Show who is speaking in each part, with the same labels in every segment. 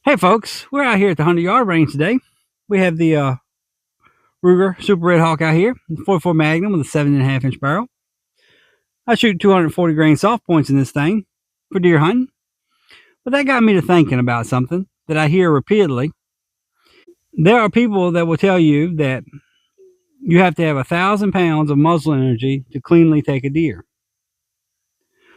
Speaker 1: Hey folks, we're out here at the 100-yard range today. We have the Ruger Super Red Hawk out here, 44 Magnum with a 7.5-inch barrel. I shoot 240 grain soft points in this thing for deer hunting. But that got me to thinking about something that I hear repeatedly. There are people that will tell you that you have to have 1,000 pounds of muzzle energy to cleanly take a deer.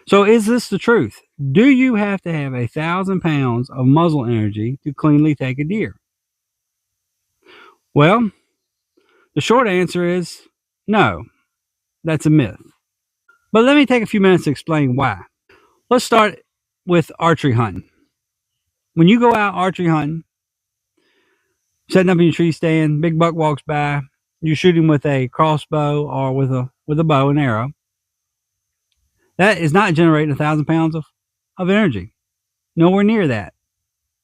Speaker 1: So is this the truth? Do you have to have 1,000 pounds of muzzle energy to cleanly take a deer? Well, the short answer is no. That's a myth. But let me take a few minutes to explain why. Let's start with archery hunting. When you go out archery hunting, setting up in your tree stand, big buck walks by, you're shooting with a crossbow or with a bow and arrow. That is not generating 1,000 pounds of energy. Nowhere near that.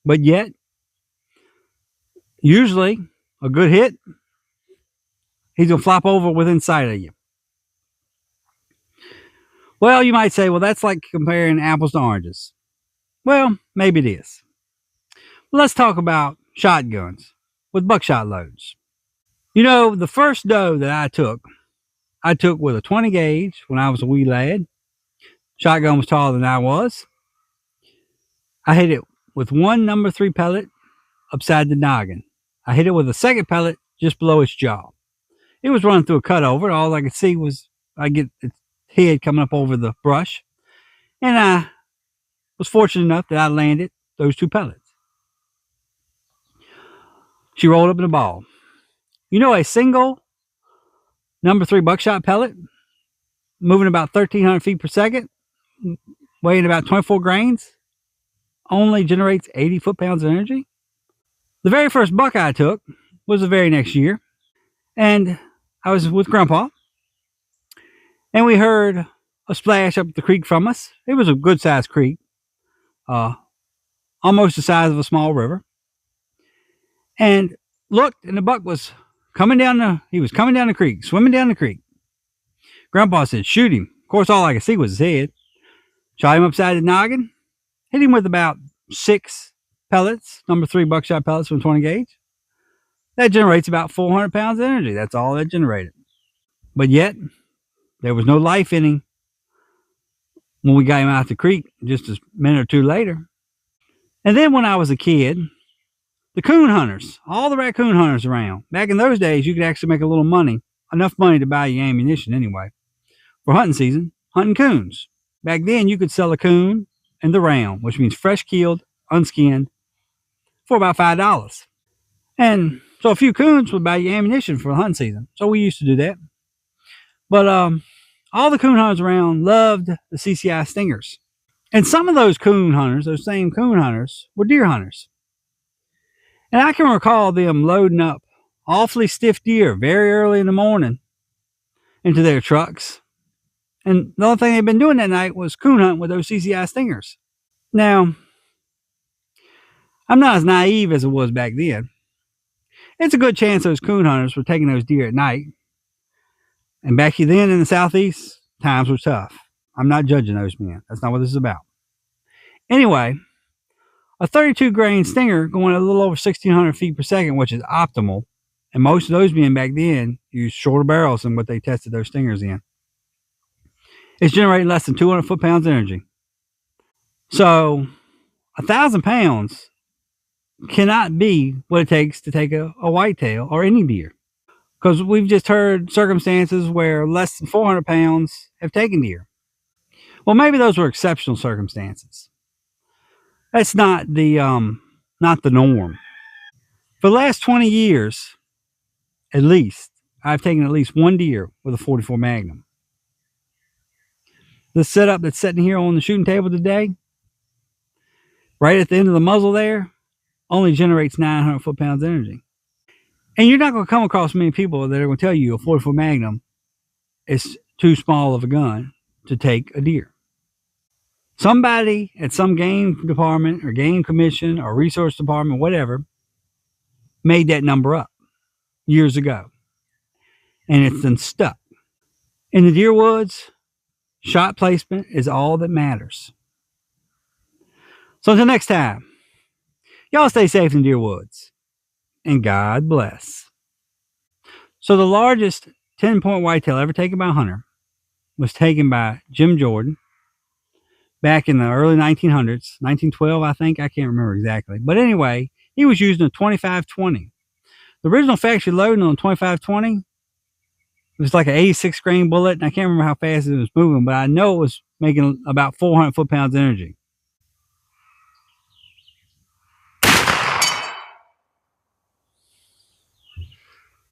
Speaker 1: But yet, usually a good hit, he's gonna flop over within sight of you. Well, you might say, well, that's like comparing apples to oranges. Well, maybe it is. Let's talk about shotguns with buckshot loads. You know, the first doe that I took with a 20 gauge when I was a wee lad. Shotgun was taller than I was. I hit it with one number 3 pellet upside the noggin. I hit it with a second pellet just below its jaw. It was running through a cutover. All I could see was I get its head coming up over the brush. And I was fortunate enough that I landed those 2 pellets. She rolled up in a ball. You know, a single number 3 buckshot pellet moving about 1,300 feet per second, weighing about 24 grains, only generates 80 foot-pounds of energy? The very first buck I took was the very next year, and I was with Grandpa, and we heard a splash up the creek from us. It was a good-sized creek, almost the size of a small river, and looked, and the buck was coming down the creek, swimming down the creek. Grandpa said, shoot him. Of course, all I could see was his head. Shot him upside the noggin, hit him with about 6 pellets, number 3 buckshot pellets from 20 gauge. That generates about 400 pounds of energy. That's all that generated. But yet, there was no life in him when we got him out the creek just a minute or two later. And then when I was a kid, the coon hunters, all the raccoon hunters around, back in those days, you could actually make a little money, enough money to buy you ammunition anyway, for hunting season, hunting coons. Back then, you could sell a coon and the round, which means fresh killed, unskinned, for about $5. And so a few coons would buy you ammunition for the hunting season. So we used to do that. But all the coon hunters around loved the CCI Stingers. And some of those coon hunters, those same coon hunters, were deer hunters. And I can recall them loading up awfully stiff deer very early in the morning into their trucks. And the only thing they'd been doing that night was coon hunting with those CCI Stingers. Now, I'm not as naive as it was back then. It's a good chance those coon hunters were taking those deer at night. And back then in the Southeast, times were tough. I'm not judging those men. That's not what this is about. Anyway, a 32 grain stinger going a little over 1,600 feet per second, which is optimal. And most of those men back then used shorter barrels than what they tested those stingers in. It's generating less than 200 foot-pounds of energy. So 1,000 pounds cannot be what it takes to take a whitetail or any deer. Because we've just heard circumstances where less than 400 pounds have taken deer. Well, maybe those were exceptional circumstances. That's not the norm. For the last 20 years, at least, I've taken at least one deer with a 44 Magnum. The setup that's sitting here on the shooting table today, right at the end of the muzzle there, only generates 900 foot-pounds of energy. And you're not going to come across many people that are going to tell you a 44 Magnum is too small of a gun to take a deer. Somebody at some game department or game commission or resource department, whatever, made that number up years ago. And it's been stuck. In the deer woods, shot placement is all that matters. So until next time, Y'all stay safe in Deer Woods, and God bless. So the largest 10-point whitetail ever taken by a hunter was taken by Jim Jordan back in the early 1900s, 1912, I think. I can't remember exactly. But anyway, he was using a 25-20. The original factory loading on 25-20, it was like an 86 grain bullet, and I can't remember how fast it was moving, but I know it was making about 400 foot-pounds of energy.